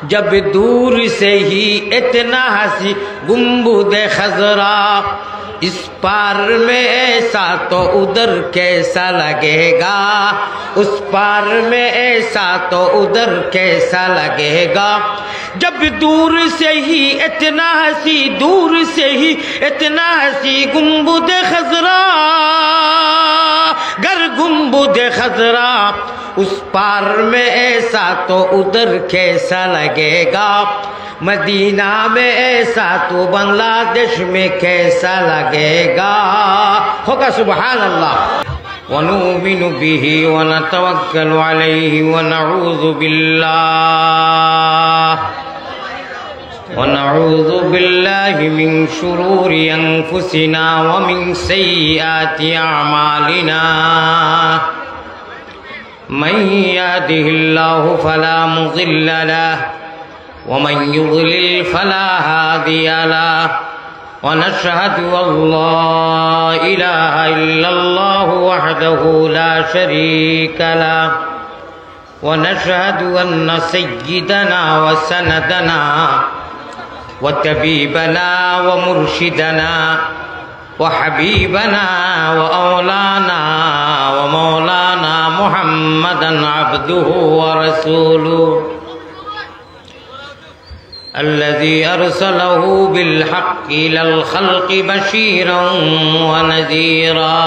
जब दूर से ही इतना हंसी गुंबद खजरा, इस पार में ऐसा तो उधर कैसा लगेगा, उस पार में ऐसा तो उधर कैसा लगेगा। जब दूर से ही इतना हंसी, दूर से ही इतना हंसी गुंबद खजरा, गर गुंबद खजरा, उस पार में ऐसा तो उधर कैसा लगेगा। मदीना में ऐसा तो बांग्लादेश में कैसा लगेगा। होगा सुभान अल्लाह। वनुमिनु बिही वनतवक्कलु अलैहि वनऊज़ु बिल्लाहि मिन शुरूरि अनफुसिना व मिन सय्यिआति अमालिना। मन यहदिहिल्लाहु फला मुज़िल्ल लहु वमन युज़लिल फला हादिय लहु। वनशहदु अल्ला इलाहा इल्लल्लाहु वहदहु ला शरीक लहु वनशहदु अन्न सय्यिदना व सनदना व तबीबना व मुर्शिदना व हबीबना व औलाना व मौलाना मुहम्मदन अब्दुहु व रसूलुहु الذي أرسله بالحق إلى الخلق بشيرا ونذيرا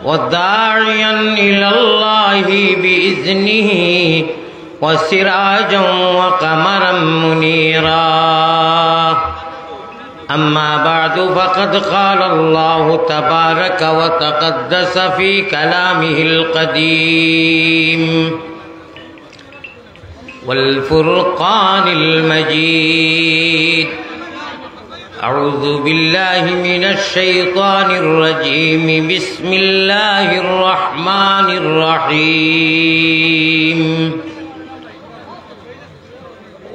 وداعيا إلى الله بإذنه وسراجا وقمرا منيرا. أما بعد فقد قال الله تبارك وتقدس في كلامه القديم والفرقان المجيد. أعوذ بالله من الشيطان الرجيم. بسم الله الرحمن الرحيم.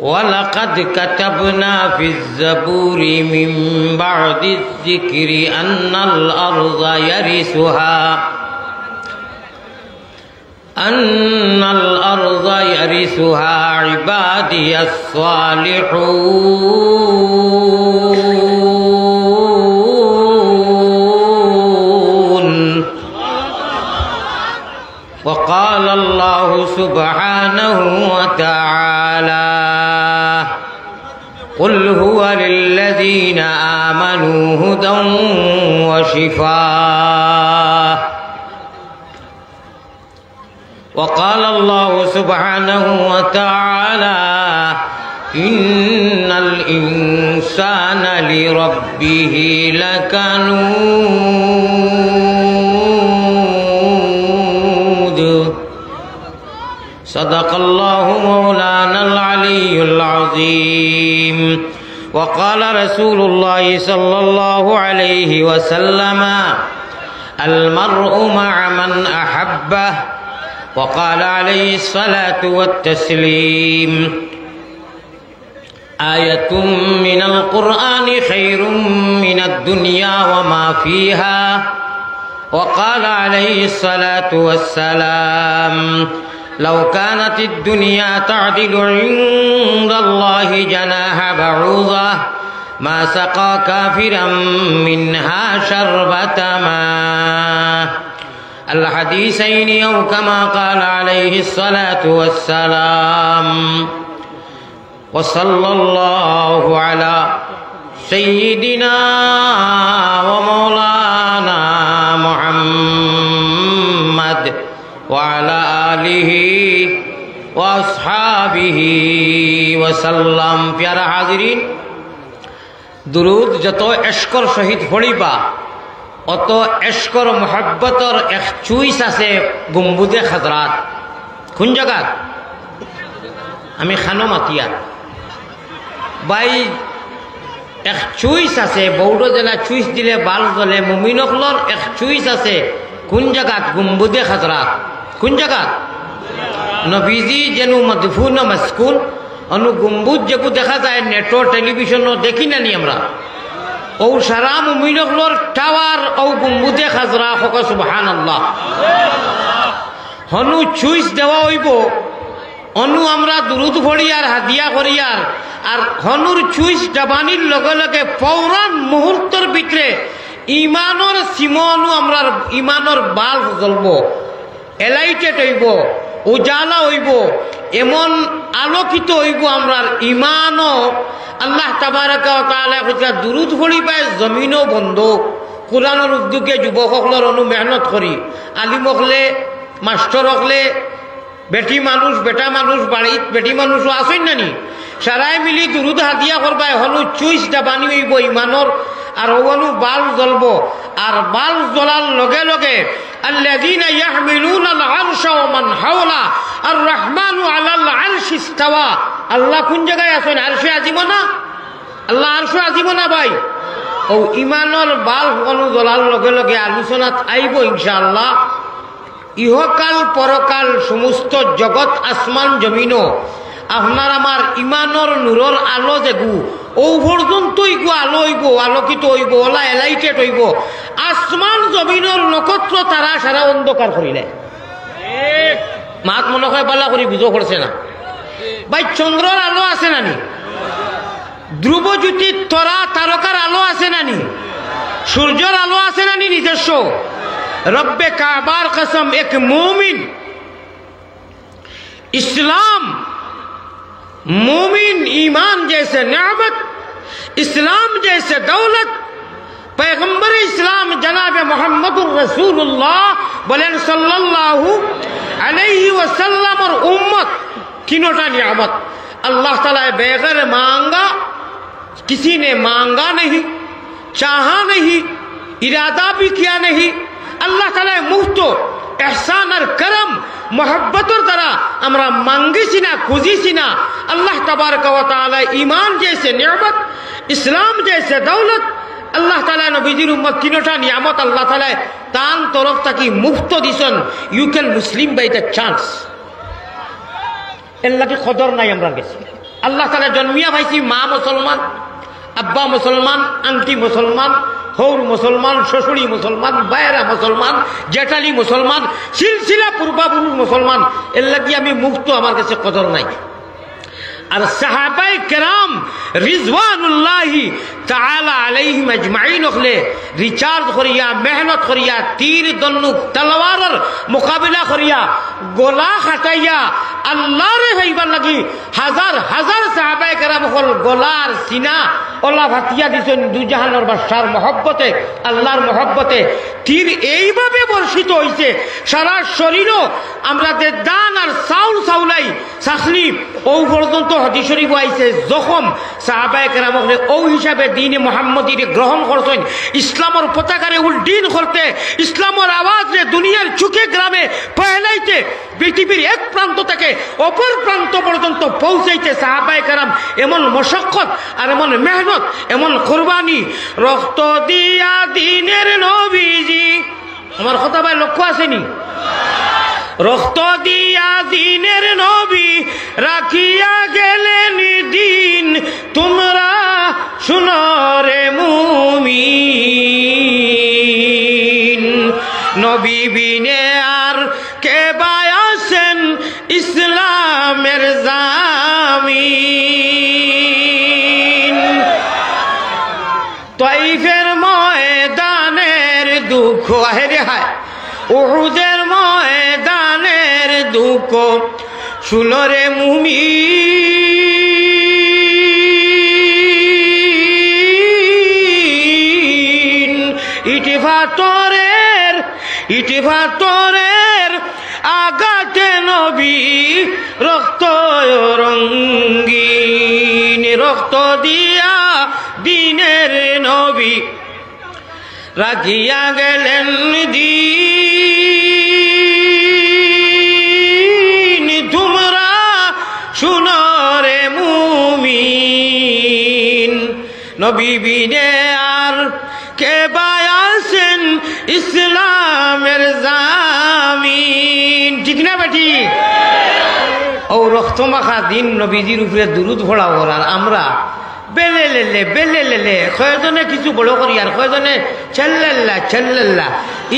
ولقد كتبنا في الزبور من بعد الذكر أن الأرض يرثها عبادي الصالحون. وقال الله سبحانه وتعالى قل هو للذين آمنوا هدى وشفاء. وقال الله سبحانه وتعالى إن الإنسان لربه لكنود. صدق الله مولانا العلي العظيم. وقال رسول الله صلى الله عليه وسلم المرء مع من أحبه. وقال عليه الصلاة والتسليم آية من القرآن خير من الدنيا وما فيها. وقال عليه الصلاة والسلام لو كانت الدنيا تعدل عند الله جناح بعوضة ما سقى كافرا منها شربة ماء. الحديثين أو كما قال عليه الصلاة والسلام. وصلى الله على سيدنا ومولانا محمد وعلى آله وأصحابه وسلم. प्यारा हाजिरीन, दुरूद जतो इश्कर शहीद पढ़िबा অত এশকর মোহাব্বতর এক চুইস আছে গুম্বুদে খাজরাত। কোন জায়গাত? আমি খানো মাতিয়া বাই এক চুইস আছে। বৌড়ো জেলা চুইস দিলে বাল জ্বলে। মুমিনকলর এক চুইস আছে। কোন জায়গাত? গুম্বুদে খাজরাত। কোন জায়গাত? নবীজি যেন মদফুন মাসকুন অনু গুম্বুদ যেগু দেখা যায় নেটো টেলিভিশনও দেখি নানি আমরা। ও সারা মুমিনকলর টাওয়ার ও গুম্বুদে খাজরা। হোক সুবহানাল্লাহ। হনু চুইস দেওয়া হইব অনু আমরা দুরুদ ভরিয়ার হাদিয়া করিয়ার আর হনুর চুইস ডাবানির লগে লগে পৌরান মুহূর্তর ভিতরে ইমানর সিমনু আমরা ইমানর বাল্ব জ্বলব, এলাইটেড হইব, উজালা হইব, এমন আলোকিত হইব আমরার ইমানও। আল্লাহ তাবারাকা ওয়া তাআলা কইতা দুরুদ পড়িবাই জমিনও বন্ধ। কোরআনের উদ্যোগে যুবকসকলের অনু মেহনত করি, আলিম হকলে, মাস্টর হকলে, বেটি মানুষ, বেটা মানুষ, বাড়িত বেটি মানুষও আসেন নানি, সারাই মিলি দুরুদ হাদিয়া করবাই হলু চুইসটা বানি হইব ইমানর, আর ওয়ানু বাল্ব জ্বলব। আর বাল্ব জ্বলার লগে লগে আল্লাযীনা ইয়াহমিলুনাল আরশা ওয়া মান হাওলা আর রহমানু আলাল আরশি ইস্তাওয়া। আল্লাহ কোন জায়গায় আছেন? আরশে আজিম না? আল্লাহ আরশে আজিম না ভাই? ও ইমানর বাল্ব অনু জ্বলার লগে লগে আলোচনাত আইব ইনশাআল্লাহ। ইহকাল পরকাল সমস্ত জগৎ আসমান জমিনও আপনার আমার ইমানর নূরর আলো দেখু ও পর্যন্ত ইগু আলো হইব, আলোকিত হইব, ওলা এলাইটেড হইব। আসমান জমিনর নক্ষত্র তারা সারা অন্ধকার করিলে মাত মনে হয় পাল্লা করি বুঝো করছে না ভাই। চন্দ্রর আলো আছে নানি? ধ্রুবজ্যোতির তরা তারকার আলো আছে নানি? সূর্যর আলো আছে নানি নিজস্ব? রব্বে কাবার কসম, এক মুমিন इस्लाम मोमिन ईमान जैसे नेमत, इस्लाम जैसे दौलत, पैगंबर इस्लाम जनाब मोहम्मदुर रसूलुल्लाह बोलें सल्लल्लाहु अलैहि वसल्लम और उम्मत तीनों नियामत अल्लाह ताला बेगर मांगा, किसी ने मांगा नहीं, चाहा नहीं, इरादा भी किया नहीं। अल्लाह ताला मुफ्त एहसान और करम मोहब्बतर द्वारा আমরা মাঙ্গিছি না, খুঁজিছি না। আল্লাহ তাবারক ওয়া তাআলা ঈমান जैसे नियामत, इस्लाम जैसे दौलत, আল্লাহ তাআলা নবীজির উম্মত তিনটা নিয়ামত আল্লাহ তাআলা তান তরফ থেকে মুফত দিছেন। You can Muslim by the chance. এর লাগি কদর নাই আমরা গেছি। আল্লাহ তাআলা জন্মিয়া ভাইছি মা মুসলমান, আব্বা মুসলমান, আন্টি মুসলমান, হৌর মুসলমান, শ্বশুরি মুসলমান, বায়রা মুসলমান, জেঠালি মুসলমান, সিলসিলা পূর্বাপুরুষ মুসলমান। এর লাগি আমি মুক্ত, আমার কাছে কদর নাই। আর সাহাবায়ে কেরাম রিজওয়ানুল্লাহি তাআলা আলাইহিম আজমাইন হলে রিচার্জ করিয়া, মেহনত করিয়া, তীর ধনুক তলোয়ারের মোকাবিলা করিয়া, গোলা খাটাইয়া আল্লাহরে হইবার লাগি হাজার হাজার সাহাবায়ে কেরাম হল গোলার সিনা ওলা ভাতিয়া দিছেন দুজাহানের বাদশার মহব্বতে, আল্লাহর মহব্বতে। তীর এইভাবে বর্ষিত হইছে সারা শরীরও আমাদের দান আর চাউল চাউলাই চাখলি ও পর্যন্ত হাদিস শরীফ আইছে যখন সাহাবায়ে কেরাম ও হিসাবে দিনে মুহাম্মদীর গ্রহণ করছেন, ইসলামের পতাকারে উল্টিন করতে, ইসলামের আওয়াজে দুনিয়ার চুকে গ্রামে পহেলাইতে, পৃথিবীর এক প্রান্ত থেকে অপর প্রান্ত পর্যন্ত পৌঁছাইতে সাহাবায়ে কেরাম এমন মশক্কত আর এমন মেহনত, এমন কুরবানি, রক্ত দিয়া দিনের নবীজি। আমার কথা ভাই লক্ষ্য আসেনি? রক্ত দিয়া দিনের নবী রাখিয়া গেলেন দিন, তোমরা শুনো রে মুমিন। নবী বিনে আর কে বায়াসেন ইসলামের জামিন। তাইফের ময়দানের দুঃখ হেরে হায়, উহুদের ময়দানের দুঃখ শুনো রে মুমিন। ইটিফাতরের আগাতে নবী রক্ত রঙ্গিন, রক্ত দিয়া দিনের নবী রাখিয়া গেলেন দিন, তোমরা শুনো রে মুমিন। নবী বিনে আর কে বায়াসেন ইসলামের জামিন। ঠিক না বেটি? ও রক্ত মাখা দিন নবীজির উপরে দুরুদ পড়া আর আমরা বেলে লেলে কয়জনে কিছু বড় করি আর কয়জনে চেল্লাল্লা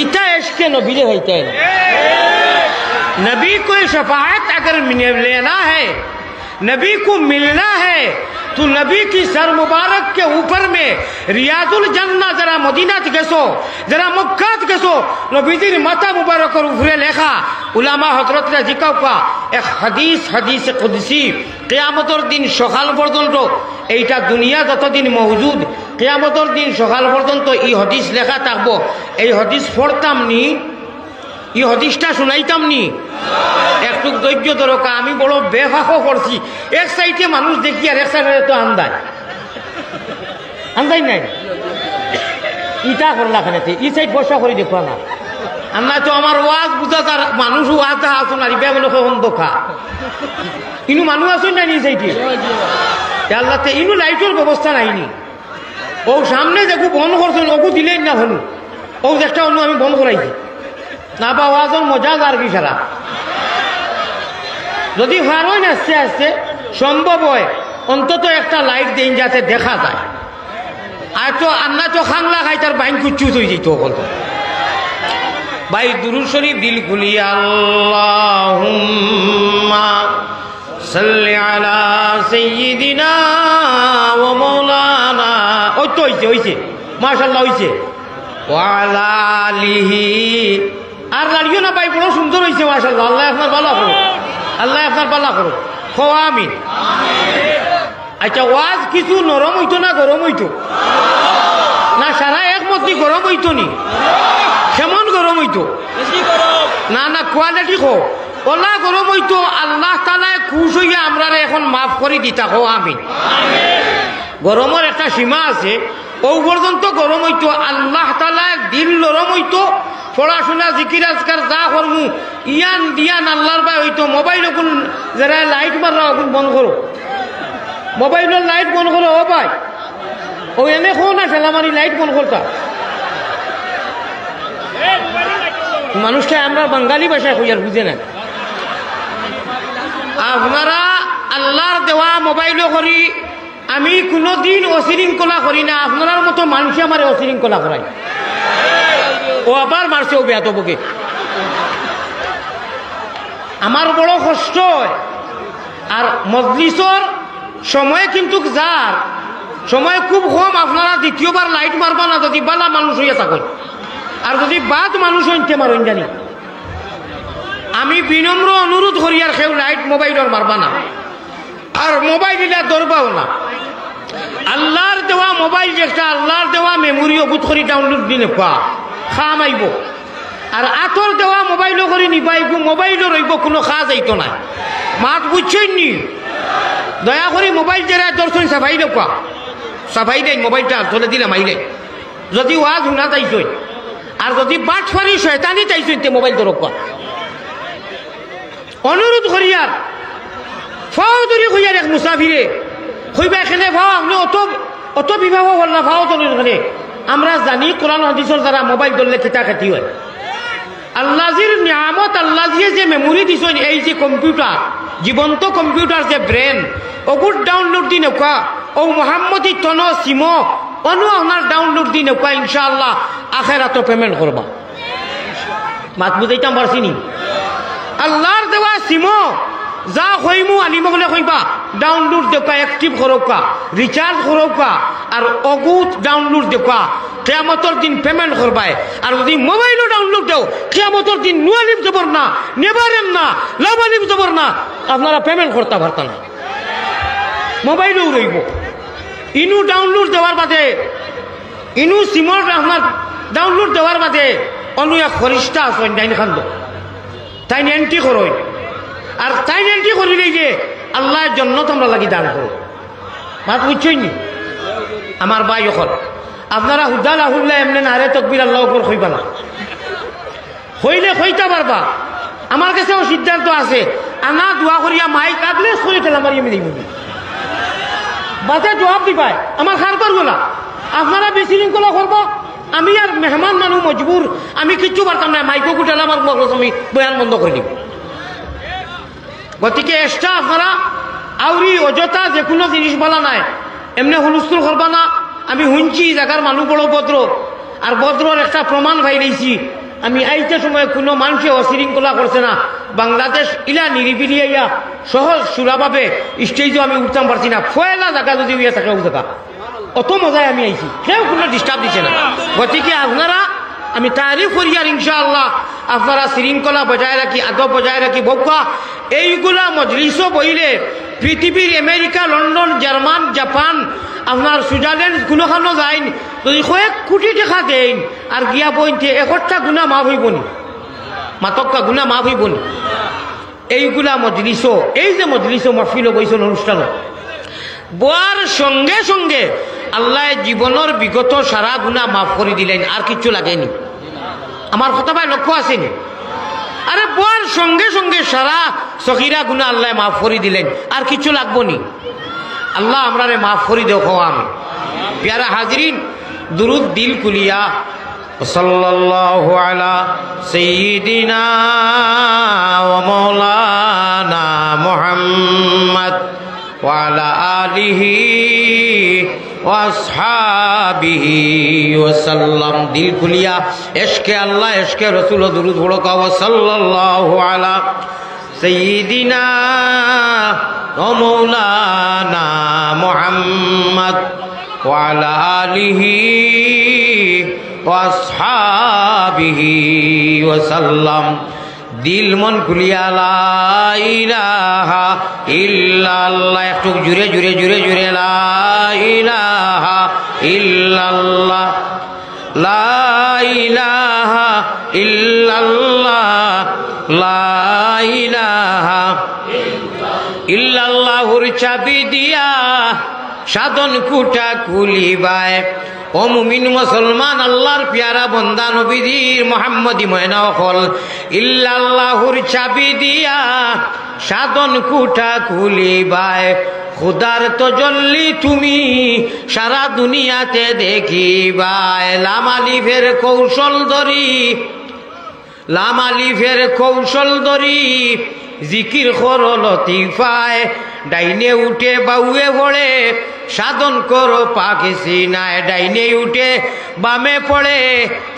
ইটা এসকে নবীরে হইতেন। नबी को शफाअत अगर लेना है, नबी को मिलना है, तो नबी की सर मुबारक के ऊपर में रियाजुल जन्ना जरा मदीना गेसो, जरा मक्का गेसो, नबीजीर माथा मुबारक ऊपरे लेखा उलामा हजरत जिका एक हदीस कुदसी कियामतर दिन सकाल पर्यন্ত এইটা দুনিয়া যতদিন মওজুদ কিয়ামতের দিন সকাল পর্যন্ত এই হাদিস লেখা থাকবো। এই হাদিস পড়তাম নি, এই হাদিসটা শুনাইতাম নি, একটু ধৈর্য দরকার। আমি বড় বেফাকো করছি, এক সাইডে মানুষ দেখি আর এক সাইডে তো আন্দায় নাই ইটা করলা খানেতে ই সাইড বসা করে দেখো না। আমরা তো আমার ওয়াজ বুঝা তার মানুষ ওয়াজ আসুন আর ইবা বলে অন্ধকা ইনু মানুষ আসুন না নি সাইডে আল্লাহতে ইনু লাইটের ব্যবস্থা নাইনি। ও সামনে দেখো বন্ধ করছেন, ওগু দিলেন না হনু, ও একটা অন্য আমি বন্ধ করাইছি না বা ওয়াজের মজা আর কি সারা। যদি হারোয় না আস্তে আস্তে সম্ভব হয় অন্তত একটা লাইট দিন যাতে দেখা যায়। আর তো আন্না তো খাংলা খাই তার বাইন কুচ্ছু হয়ে যেত ওখান ভাই। দুরূদ শরীফ দিল খুলি আল্লাহুম্মা সাল্লি আলা সাইয়্যিদিনা ওয়া মাওলানা। ওই তো হইছে মাশাআল্লাহ হইছে। ওয়া আলা আলিহি। আর লাগিও না ভাই, বড় সুন্দর হইছে মাশাআল্লাহ। আল্লাহ আপনার ভালো করুন, আল্লাহ আপনার ভালো করুন, খোয়া আমিন। আচ্ছা, ওয়াজ কিছু নরম হইতো না গরম হইতো না? সারা একমত নি গরম হইতো নি? কেমন গরম হইতো? না না কোয়ালিটি খো ওলা গরম হইতো। আল্লাহ তাআলা খুশ হইয়া আমরা এখন মাফ করে দিতা, হো আমিন। গরমের একটা সীমা আছে, ও পর্যন্ত গরম হইতো। আল্লাহ তাআলা দিল নরম হইতো, পড়াশোনা জিকির আজকার যা করমু ইয়ান দিয়ান আল্লাহর ভাই হইতো। মোবাইল ওগুন যারা লাইট মাররা ওগুন বন্ধ করো, মোবাইলের লাইট বন্ধ করো। ও ভাই ও এনে খো না ঠেলামারি লাইট বন্ধ করতা। মানুষটা আমরা বাঙালি ভাষায় কই আর বুঝে না। আপনারা আল্লাহর দেওয়া মোবাইলও করি, আমি কোনোদিন অশৃঙ্খলা করি না। আপনার মতো মানুষ আমার অশৃঙ্খলা করাই। ও আবার মারছে, ও বেয়াদবকে। আমার বড় কষ্ট হয়। আর মজলিসর সময় কিন্তু যার সময় খুব কম, আপনারা দ্বিতীয়বার লাইট মারবা না যদি বালা মানুষ হইয়া থাকেন। আর যদি বাদ মানুষ হইতে মারেন জানি, আমি বিনম্র অনুরোধ করি আর কেউ লাইট মোবাইলর মারবা না, আর মোবাইল এটা ধরবাও না। আল্লাহর দেওয়া মোবাইল যেটা আল্লাহর দেওয়া মেমোরি অবুত করি ডাউনলোড দিলে খাম আইব। আর আতর দেওয়া মোবাইলও করি নিবাইব, মোবাইলও রইব, কোনো খা যাইতো না। মাত বুঝছেন নি? দয়া করি মোবাইল যারা দর্শন সাফাই দেওয়া সাফাই দেয়, মোবাইলটা চলে দিলাম আইলে। যদি ওয়াজ শুনা চাইছই আর যদি বাট ফারি শয়তানি চাইছই তে মোবাইল দরকার। অনুরোধ করি আর ফাও ধরি কইয়ার এক মুসাফিরে কইবা এখানে ফাও আপনি অত বিবাহ হল না, ফাও ধরেন এখানে। আমরা জানি কোরআন হাদিসের দ্বারা মোবাইল ধরলে খিতাখাতি হয়। আল্লাহর নিয়ামত, আল্লাহ যে মেমোরি দিছেন, এই যে কম্পিউটার, জীবন্ত কম্পিউটার যে ব্রেন, ওগুর ডাউনলোড দিন নৌকা ও মোহাম্মদী তন সিম অনু আপনার ডাউনলোড দিন নৌকা। ইনশাআল্লাহ আখেরাতো পেমেন্ট করবা। মাত বুঝাইতাম পারছি নি? আল্লাহর দেওয়া সিম যা কইমু আনিব বলে কইবা ডাউনলোড দেওয়া, অ্যাক্টিভ করৌকা, রিচার্জ করৌকা, আর অগুত ডাউনলোড দেওয়া। কিয়ামতের দিন পেমেন্ট করবাই। আর যদি মোবাইলও ডাউনলোড দেও, কিয়ামতের দিন নুয়ালিম জবর না, নেবারেন না, লাভালিম জবর না, আপনারা পেমেন্ট করতে পারতেন না। মোবাইলও রইব। ইনু ডাউনলোড দেওয়ার বাদে, ইনু সিমর আপনার ডাউনলোড দেওয়ার বাদে অন্য এক ফরিস্তা আছেন ডাইন খান্দ, তাই এন্ট্রি করই। আর তাই এন্ট্রি করিলেই যে আল্লাহর জন্য তোমরা লাগি দান করো। মাত বুঝছই নি আমার ভাই? এখন আপনারা হুদাল আহুল্লাহ এমনি নারে তকবির আল্লাহ উপর হইবা না, হইলে হইতে পারবা। আমার কাছেও সিদ্ধান্ত আছে, আনা দোয়া করিয়া মাই কাঁদলে শরীর ঠেলা মারিয়ে মিলি মিলি বাতে জবাব দিবাই। আমার খার করবো না, আপনারা বিশৃঙ্খলা করবো। আমি আর মেহমান মানুষ মজবুর, আমি কিচ্ছু পারতাম না। মাইকো কুটালে আমার মগজ আমি বয়ান বন্ধ করে দিব। গতিকে এক্সট্রা আপনারা আউরি অযথা যে কোনো জিনিস বলা নাই, এমনি হুলস্থুল করবা না। আমি শুনছি জায়গার মানুষ বড় ভদ্র, আর ভদ্রর একটা প্রমাণ পাই রয়েছি। আমি আইতে সময় কোনো মানুষে অশৃঙ্খলা করছে না, বাংলাদেশ ইলা নিরিবিলি আইয়া সহজ সুরাভাবে স্টেজও আমি উঠতাম পারছি না, ফয়লা জায়গা যদি ইয়া থাকে ও জায়গা অত মজায় আমি আইছি, কেউ কোনো ডিস্টার্ব দিছে না। গতিকে আপনারা আমি তারিফ করি আর ইনশাআল্লাহ আপনারা শৃঙ্খলা বজায় রাখি, আদব বজায় রাখি বৌকা এইগুলা মজলিসও বইলে পৃথিবীর আমেরিকা, লন্ডন, জার্মান, জাপান, আপনার সুইজারল্যান্ড কোনোখানো যাইন যদি কয়েক কোটি টাকা দেন আর গিয়া বইতে একটা গুণা মাফ হইব নি, মাতক্কা গুণা মাফ হইব নি। এইগুলা মজলিসও, এই যে মজলিসও মহফিল বইছেন অনুষ্ঠান বোয়ার সঙ্গে সঙ্গে আল্লাহ জীবনের বিগত সারা গুণা মাফ করে দিলেন, আর কিছু লাগেনি। আমার কথা ভাই লক্ষ্য আসেনি? আরে বোয়ার সঙ্গে সঙ্গে সারা সগীরা গুণা আল্লাহ মাফ করে দিলেন, আর কিছু লাগবো নি। আল্লাহ আমরারে মাফ করে দেখো। আমি প্যারা হাজরিন, দুরুদ দিল কুলিয়া সাল্লাল্লাহু আলা সাইয়্যিদিনা ওয়া মাওলানা মুহাম্মদ ওয়া আলা আলিহি ওয়া আসহাবিহি ওয়া সাল্লাম। দিল খুলিয়া ইশকে আল্লাহ, ইশকে রাসূল দুরূদ পড়ো কা সাল্লাল্লাহু আলা সাইয়্যিদিনা ওয়া মাওলানা মুহাম্মদ ওয়া আলা আলিহি ওয়া আসহাবিহি ওয়া সাল্লাম। দিল মন খুলিয়া লা ইলাহা ইল্লাল্লাহ, একটু জুড়ে জুড়ে জুড়ে জুড়ে লা ইলাহা ইল্লাল্লাহ, লা ইলাহা ইল্লাল্লাহ, লা ইলাহা ইল্লাল্লাহুর চাবি দিয়া সাধন কুটা খুলিবায়। ও মুমিন মুসলমান, আল্লাহর প্যারা বন্দা নবীর মুহাম্মদী ময়না হল ইল্লাল্লাহুর চাবি দিয়া সাধন কুটা খুলিবায়। খুদার তজল্লি তুমি সারা দুনিয়াতে দেখিবায়। লামালিফের কৌশল ধরি, লামালিফের কৌশল ধরি জিকির করো লতিফায়। ডাইনে উঠে বাউয়ে পড়ে সাধন করো পাখি সিনায়, ডাইনে উঠে বামে পড়ে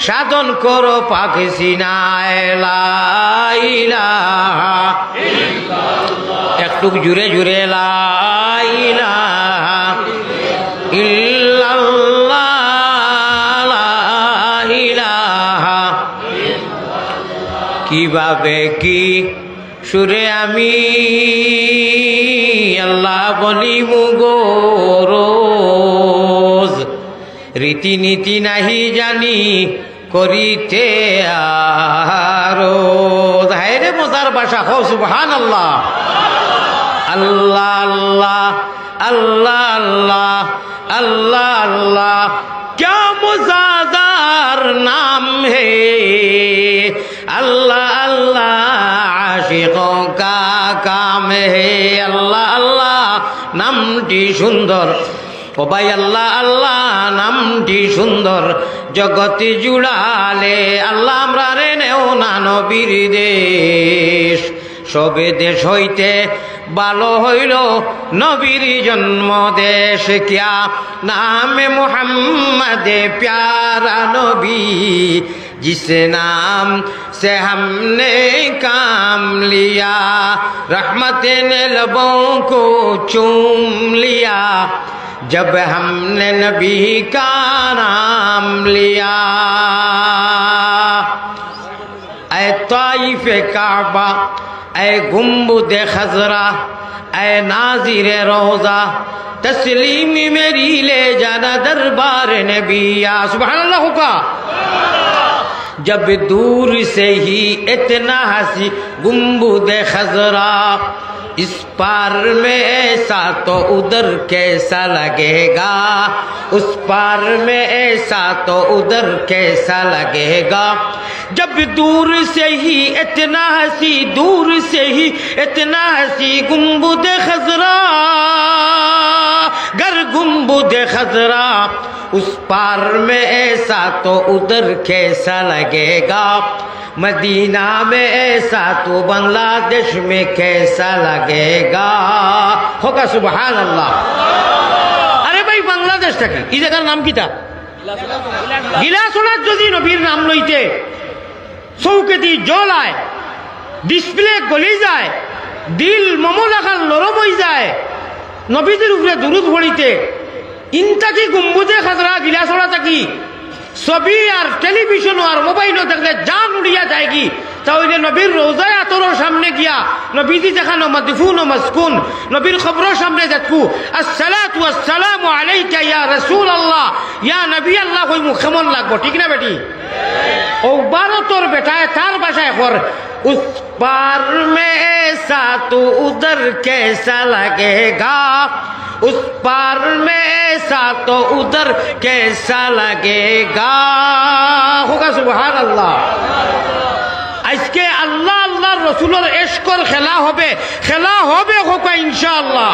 সাধন করো পাখি সিনায়। লা ইলাহা ইল্লাল্লাহ, একটু জুড়ে জুড়ে লা ইলাহা ইল্লাল্লাহ, লা ইলাহা। কিভাবে কি সুরে আমি আল্লাহ বলি মুগো রোজ, রীতিনীতি নাহি জানি করিতে আরোজ। হায় রে মজার ভাষা, হো সুবহানাল্লাহ। আল্লাহ আল্লাহ আল্লাহ আল্লাহ আল্লাহ আল্লাহ, क्या मुजादार नाम है अल्लाह अल्लाह, आशिकों का काम है अल्लाह अल्लाह। নামটি সুন্দর ও ভাই, আল্লাহ আল্লাহ নামটি সুন্দর, জগতে জুড়ালে আল্লাহ আমরা রে নেও না নবীর দেশ। সবে দেশ হইতে ভালো হইল নবীর জন্ম দেশ। কিয়া নামে মুহাম্মদে প্যারা নবী, जिस नाम से हमने काम लिया, रहमत ने लबों को चूम लिया, जब हमने नबी का नाम लिया। ऐ ताइफ काबा, ऐ गुम्बद खजरा, ऐ नाजिर रोजा, तस्लीम मेरी ले जाना दरबार नबिया। सुभान अल्लाह का। जब दूर से ही इतना हंसी गुम्बद खजरा, इस पार में ऐसा तो उधर कैसा लगेगा, उस पार में ऐसा तो उधर कैसा लगेगा। जब दूर से ही इतना हंसी, दूर से ही इतना हंसी गुम्बद खजरा, गर गुम्बद खजरा, उस पार में ऐसा तो उधर कैसा लगेगा। मदीना में ऐसा तो बांग्लादेश में कैसा लगेगा। होगा सुबहान अल्लाह। अरे भाई बांग्लादेश থাকি এই জায়গার নাম কিটা? গিলাসোনার যদি নবীর নাম লইতে চৌকেতি জল আয়, ডিসপ্লে গলি যায়, দিল মমলাখান নরম হয়ে যায় নবীজির উপরে দুরুদ পড়িতে। ইনতাকি গুম্বুজে খাজরা গিলাসড়া থাকি ছবি আর টেলিভিশন আর মোবাইলও দেখলে জান উড়িয়া যায় কি, তাহলে নবীর রোজায় আতরের সামনে গিয়া নবীজি দেখানো মাদফুন ও মাসকুন নবীর খবরের সামনে দেখু আসসালাতু ওয়াসসালামু আলাইকা ইয়া রাসূলুল্লাহ ইয়া নবী আল্লাহ কই মুখ কেমন লাগবো, ঠিক না বেটি? ও ভারতর বেটায় তার ভাষায় কর উস পার মে ऐसा तो उधर कैसा लगेगा, उस पार में ऐसा तो उधर कैसा लगेगा। होगा सुभान अल्लाह। আজকে আল্লাহ আল্লাহর রসুলের এশকর খেলা হবে, খেলা হবে হোকা ইনশাআল্লাহ,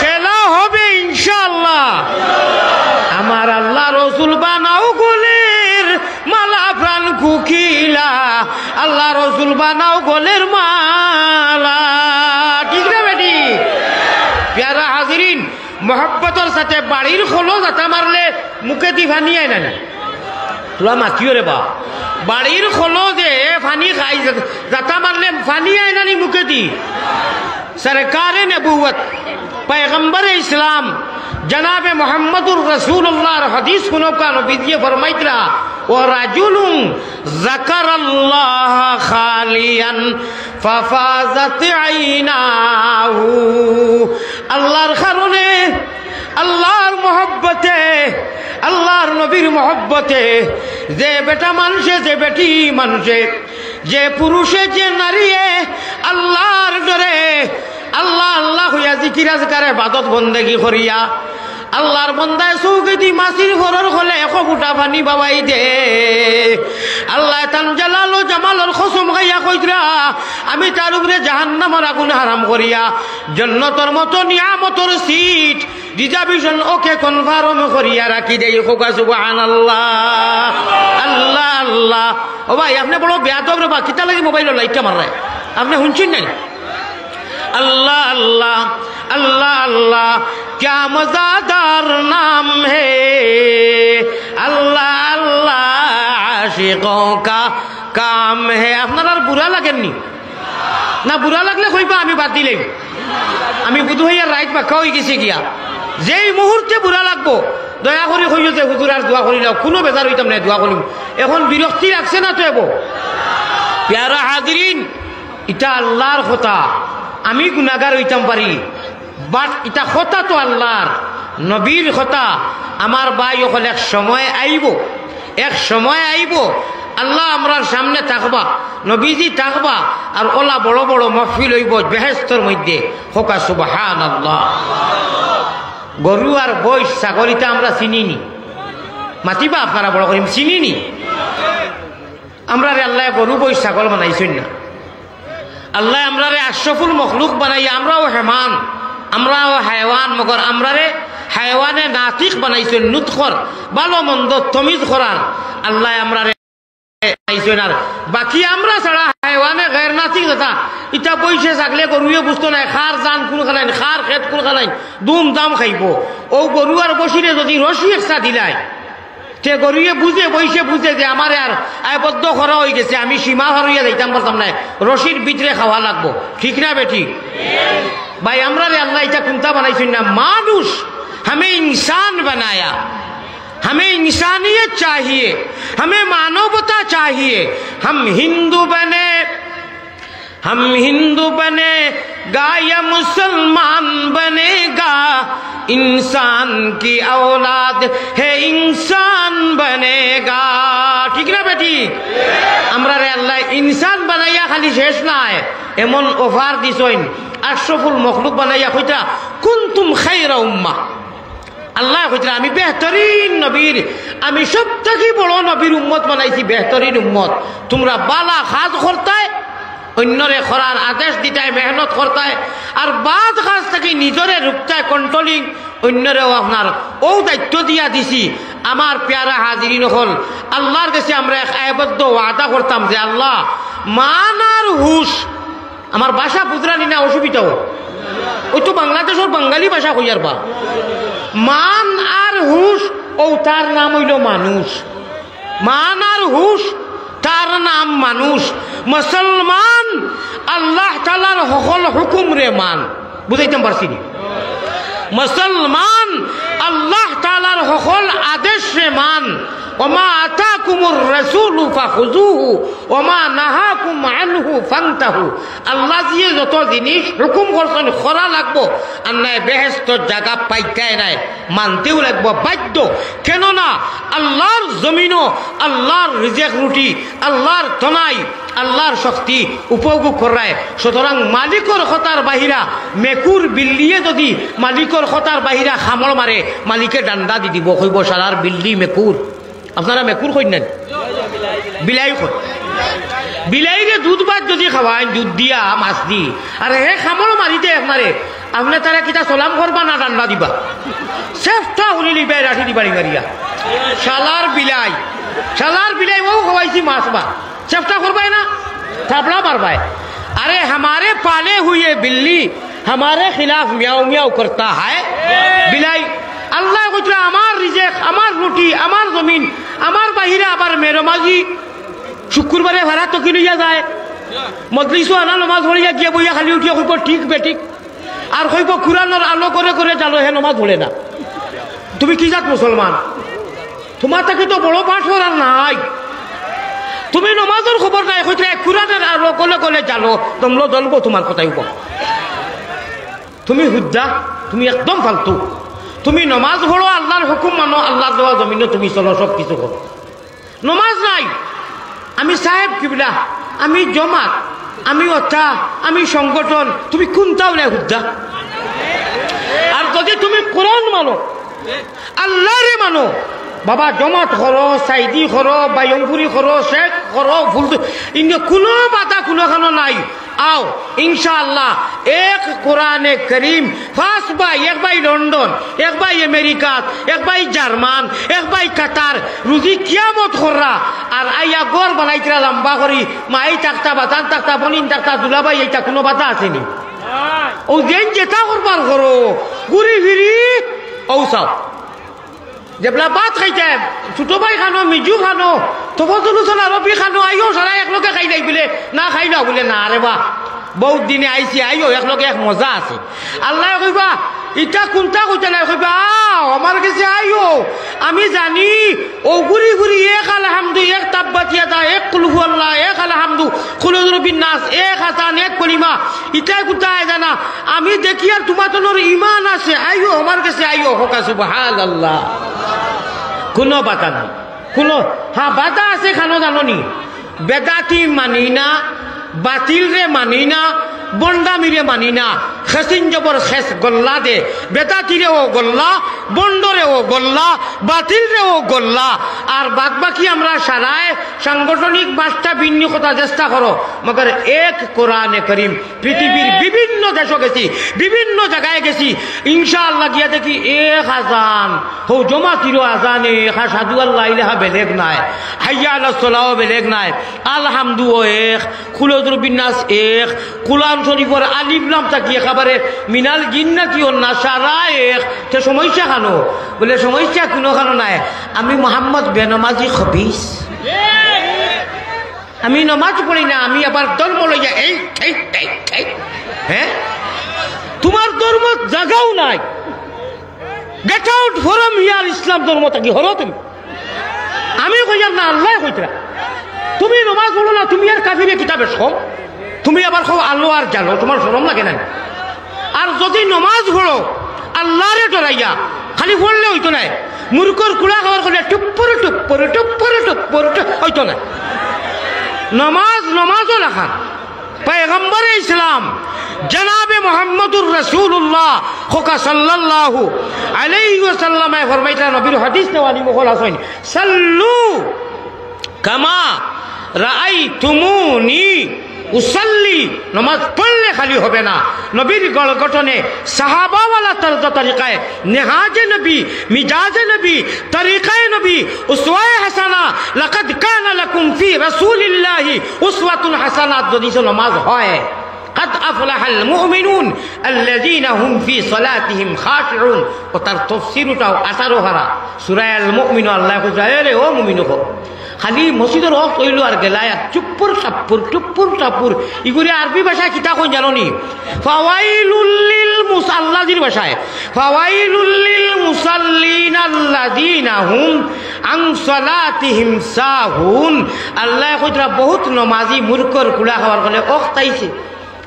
খেলা হবে ইনশাআল্লাহ। আমার আল্লাহ রসুল বানাও গোলের মালা প্রাণ কুকিলা, আল্লাহ রসুল বানাও গোলের মালা, ঠিক না বেটি? প্যারা হাজিরিন, মোহাব্বতের সাথে বাড়ির খোলো যাতা মারলে মুখে দি ফানি আয় না, তোরা মাতিও রে বা বাড়ির খোলো যে ফানি খাই যাতা মারলে ফানি আয় না মুখে দি। সরকারে নবুয়ত पैगंबर इस्लाम जनाब मोहम्मदुर रसूलुल्लाह हदीस सुनो का नबी फरमाइतरा व रजुलुन ज़करल्लाह खालियन फफाज़त आइनाहु, अल्लाहर खारणे আল্লাহর মহব্বতে আল্লাহর নবীর মহব্বতে যে বেটা মানুষে যে বেটি মানুষে যে পুরুষে যে নারীয়ে আল্লাহর ডরে আল্লাহ আল্লাহ হইয়া জিকির আজকারে ইবাদত বন্দেগী করিয়া আল্লাহর বন্দায় চৌকিদি মাছির ঘরের হলে 1 ফুটা পানি বাবাই দে। আল্লাহ তান জালাল জামালর কসম খাইয়া কইতরা আমি তার উপরে জাহান্নামের আগুন হারাম করিয়া জান্নাতের মতো নিয়ামতের সিট রিজার্ভেশন ওকে কনফার্ম করিয়া রাখি দেই। কোকা সুবহানাল্লাহ, আল্লাহ আল্লাহ। ও ভাই আপনি বড় বেয়াদব রে বা, কিতা লাগি মোবাইলের লাইটটা মাররায়, আপনি শুনছেন নাই? अल्लाह अल्लाह अल्लाह अल्लाह क्या मज़ेदार नाम है, अल्लाह अल्लाह आशिकों का काम है। আপনার আর বুড়া লাগেননি না? বুড়া লাগলে কইবা আমি বাদ দিলেই, আমি বুধ হইয়া রাইত পাক্কা হয়ে গেছি গিয়া। যেই মুহূর্তে বুড়া লাগবো দয়া করে কইও যে হুজুর আর দোয়া করি নাও, কোনো বেজার হইতাম না, দোয়া করিম। এখন বিরক্তি লাগছে না তো এবো? প্যারা হাজিরিন, এটা আল্লাহর কথা, আমি গুনাহগার হইতাম পারি, বাট এটা কথা তো আল্লাহর নবীর কথা। আমার ভাই ওখানে এক সময় আইব, এক সময় আইব আল্লাহ আমরার সামনে থাকবা, নবীজি থাকবা, আর ওলা বড় বড় মহফিল হইব বেহেশতের মধ্যে। হোকা সুবহানাল্লাহ। গরু আর বৈশ ছাগলিটা আমরা চিনিনি, মাতিবা আপনারা বড় করিম, চিনিনি আমরা রে আল্লাহ গরু বৈশ ছাগল বানাইছেন না। আল্লাহ আমরারে আশরাফুল মখলুক বানাইয়া, আমরাও হেমান, আমরাও হায়ওয়ান, মগর আমরারে হায়ওয়ানে নাতিক বানাইছেন, নুতখর ভালো মন্দ তমিজ করার আল্লাহ আমরারে বানাইছেন। আর বাকি আমরা ছাড়া হায়ওয়ানে গের নাতিক দাতা ইটা বইসে থাকলে গরুয়ে বুঝতো নাই খার জান কোন খানাই, খার খেত কোন খানাই, দুম দাম খাইব। ও গরু আর বসিরে যদি রশি একটা দিলাই সে গরুয়ে বুঝে বইসে বুঝে যে আমার আর আয়বদ্ধ করা হয়ে গেছে, আমি সীমা হারিয়ে যাইতাম পারতাম না, রশির ভিতরে খাওয়া লাগবো, ঠিক না বেটি? ভাই আমরা রে আল্লাহ এটা কোনটা বানাইছেন না, মানুষ हमें इंसान बनाया, हमें इंसानियत चाहिए, हमें मानवता चाहिए। हम हिंदू बने गा या मुसलमान बनेगा, इंसान की औलाद है इंसान बनेगा, ठीक ना बेटी? আমরা রে আল্লাহ ইনসান বানাইয়া খালি শেষ নাই, এমন অফার দিছেন আশরাফুল মখলুক বানাইয়া কইতা কুনতুম খায়রা উম্মাহ। আল্লাহ কইতা আমি বেহতরিন নবীর, আমি সবথেকে বড় নবীর উম্মত বানাইছি, বেহতরিন উম্মত। তোমরা বালা কাজ করতায়, অন্যরে করার আদেশ দিতায়, মেহনত করতায়, আর বাদ কাজ থেকে নিজরে রুখতায়, কন্ট্রোলিং অন্যরেও আপনার ও দায়িত্ব দিয়া দিছি। আমার প্যারা হাজিরিন হল, আল্লাহর কাছে আমরা এক আয়বদ্ধ ওয়াদা করতাম যে আল্লাহ মান আর হুশ, আমার ভাষা বুঝরানি না অসুবিধাও, ওই তো বাংলাদেশের বাঙালি ভাষা কইয়ার বা, মান আর হুশ ও তার নাম হইল মানুষ, মান আর হুশ তার নাম মানুষ। মুসলমান আল্লাহ তাআলার সকল হুকুম রে মান বুঝাইতাম পারছি নি মুসলমান আল্লাহ তাআলার সকল আদেশ রে মান ওমা আতাকুমুর রাসূলু ফাখুযুহু ওমা নাহাকুম আনহু ফান্তাহু আল্লাহ যে যত জিনিস হুকুম করছেন করা লাগবো আর নাই বেহেশতের জায়গা পাইতাই নাই মানতেও লাগবো বাধ্য কেননা আল্লাহর জমিনও আল্লাহর রিজিক রুটি আল্লাহর তনাই আল্লাহর শক্তি উপভোগ করায় সুতরাং মালিকর কথার বাহিরা মেকুর বিল্লিয়ে যদি মালিকর কথার বাহিরা খামড় মারে মালিকে ডান্ডা দি দিব কইব সারার বিল্লি মেকুর আপনারা মেকুর কই না বিলাই কই বিলাইরে দুধ ভাত যদি খাওয়ায় দুধ দিয়া মাছ দি আর হে খামড় মারিতে আপনারে আপনি তারা কিতা সালাম করবা না ডান্ডা দিবা সেফটা হলি লিবাই রাখি দিবা রিয়া শালার বিলাই ও খাওয়াইছি মাছ বা सेफ्टा करवाए ना थपड़ा मारवाए अरे हमारे पाले हुए बिल्ली हमारे खिलाफ म्याऊ म्याऊ करता है बिलाई अल्लाह कुछ हमार रिजेक हमार रोटी हमार जमीन हमार बाहिरा आबार मेरो माजी शुक्रबारे भाड़ा तो किलो जाए मजलिसो आना नमाज भरिया गিয়ে বইয়া খালি উঠিয়া কইব ঠিক বেঠিক আর কইব কুরআনের আলো করে করে জালো হে নামাজ পড়ে না তুমি কি জাত মুসলমান তোমার থেকে তো বড় পাঠ করার নাই তুমি নমাজের খবর নাই হইতে কুরআনের আলো কোলে কোলে জানো তোমরা জ্বলবো তোমার কথাই বল তুমি হুদ্দা তুমি একদম ফালতু তুমি নমাজ পড়ো আল্লাহর হুকুম মানো আল্লাহর দেওয়া জমিনে তুমি চলো সব কিছু করো নমাজ নাই আমি সাহেব কিবলা আমি জমাত আমি অথা আমি সংগঠন তুমি কোনটাও নাই হুদ্দা আর যদি তুমি কোরআন মানো আল্লাহরে মানো বাবা জমাত করো সাইদি করো বাইয়মপুরি করো শেখ করো ফুল ইন্ডিয়া কোনো বাধা কোনোখানো নাই आओ इंशाअल्लाह एक कुरान करीम फास भाई एक भाई लंदन एक भाई अमेरिका एक भाई जर्मन एक भाई कतार रुजी कियामत कर रहा और आइया गोर बनाइतरा लंबा करी माई तख्ता बातान तख्ता बनिन तख्ता दुलाबाई এইটা কোনো বাধা আসেনি ও যেন যেটা করবার করো ঘুরি ফিরি ও সব जेबला बात खाइते छोटो भाई खानो मिजू खानो तो चला रबी खानो आइयो सारा एक लोग खाई नहीं बोले ना खाई ना बोले ना अरे वाह बहुत दिन आईसी आइयो एक लोग एक मजा আছে আল্লাহ কইবা ইটা কোনটা কইতে নাই কইবা আমার কাছে আইও আমি জানি ও গুরি গুরি এক আলহামদু এক তাব্বাতিয়া দা এক কুল হুয়াল্লাহ এক আলহামদু কুলুর বিন্নাস এক হাসান এক কলিমা ইটা কোথায় জানা আমি দেখি আর তোমাদের ঈমান আছে আইও আমার কাছে আইও হোকা সুবহানাল্লাহ কোনো বাধা নাই কোনো হ্যাঁ বাধা আছে খানো জানি বেদাতি মানি না বাতিল রে মানি না বন্ডামিরে মানি না খেসিন জবর খেস গল্লা দে বেদাতিরে ও গল্লা বন্ডরে ও গল্লা বাতিল রে ও গল্লা আর বাদ বাকি আমরা সারায় সাংগঠনিক বার্তা বিন্নি কথা চেষ্টা করো মগর এক কোরআনে করিম পৃথিবীর বিভিন্ন দেশে গেছি বিভিন্ন জায়গায় গেছি ইনশাআল্লাহ গিয়া দেখি এক আজান হো জমাতিরও আজানে একা সাধু আল্লাহ ইলাহা বেলেগ নাই হাইয়া আলাস সালাও বেলেগ নাই আলহামদু ও এক কুলুর বিন্নাস এক কুরআন শরীফের আলিফ লাম তাকি একেবারে মিনাল জিন্না কি না সারা এক তে সমস্যা খানো বলে সমস্যা কোনো খানো নাই আমি মোহাম্মদ বেনমাজি খবিস আমি নমাজ পড়ি না আমি আবার ধর্ম লইয়া এই হ্যাঁ তোমার ধর্ম জাগাও নাই গেট আউট ফ্রম হিয়ার ইসলাম ধর্ম তাকি হলো তুমি আমি কইয়ার না আল্লাহ কইতরা তুমি নমাজ পড়ো না তুমি আর কাফিরে কিতাবে সব তুমি আবার খাও আলো আর জানো তোমার শরম লাগে না আর যদি নমাজ পড়ো আল্লাহরে ডরাইয়া খালি পড়লে হইতো না মূর্খর কুড়া খাওয়ার করলে টুপ্পর টুপ্পর টুপ্পর টুপ্পর হইতো না নমাজও রাখা पैगंबर इस्लाम जनाब मोहम्मदुर रसूलुल्लाह खोका सल्लल्लाहु अलैहि वसल्लम फरमाइता नबीर हदीस ने वाली मुखल हसन सल्लू कमा राआइतुमुनी उसल्ली नमाज पढ़ले खाली होबे ना नबीर गठने साहाबा वाला तरीकाए नेहाजे नबी मिजाजे नबी तरीकाए नबी उसवाए हसना लक़द काना लकुम फी रसूलिल्लाहि उस्वतुन हसना जदि नमाज হয় قد أفلح المؤمنون الذين هم في صلاتهم خاشعون وتر تفسيرটাও আসারো হারা সূরা আল মুমিন আল্লাহ কইছে রে ও মুমিন খালি মসজিদের ওয়াক্ত হইল আর গেলাই চুপ্পুর সাপ্পুর ইগুলি আরবি ভাষায় কিতা কই জানো নি? ফাওয়াইলুল লিল মুসাল্লাদির ভাষায় ফাওয়াইলুল লিল মুসাল্লিন আল্লাযিনা হুম আন সালাতিহিম সাহুন। আল্লাহ কইরা বহুত নমাজি মূর্খর কুলা খাওয়ার গলে অখতাইছে।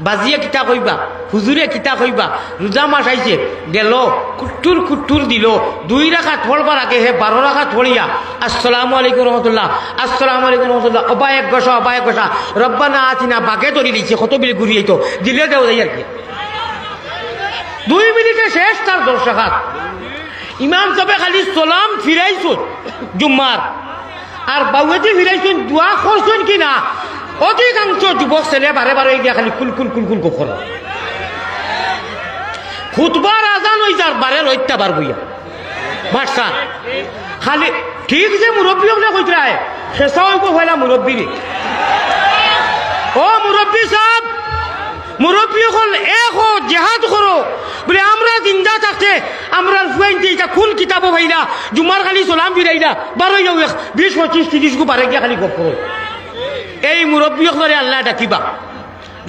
বাজিয়ে কিতা কইবা, হুজুরে কিতা কইবা, রোজা মাস আইছে গেল কুট্টুর দিল 2 রাকাত পড়বার আগে হে 12 রাকাত পড়িয়া আসসালামু আলাইকুম রহমতুল্লাহ, আসসালামু আলাইকুম রহমতুল্লাহ, অবায়ক গসা রব্বানা আতিনা বাগে ধরি দিচ্ছে কত বিলি ঘুরিয়ে তো দিলে দেও যাই আর কি 2 মিনিটে শেষ তার 10 রাকাত। ইমাম সাহেব খালি সালাম ফিরাইছুন জুম্মার আর বাউয়েতে ফিরাইছুন দোয়া করছুন কিনা অধিকাংশ যুবক ছেলে বারে গিয়া খালি কুল কখন খুতবার আজান হয়ে যার বারে রইতা বার বইয়া বাদশা খালি ঠিক যে মুরব্বী হলে কইতরায় শেষা হইব হইলা মুরব্বী ও মুরব্বী সাহেব মুরব্বী হল এক হো জেহাদ করো বলে আমরা জিন্দা থাকতে আমরা এটা কোন কিতাবও ভাইলা জুমার খালি সালাম ফিরাইলা বারো 20, 25, 30 গো বারে গিয়া খালি গপ করো। এই মুরব্বী হলে আল্লাহ ডাকিবা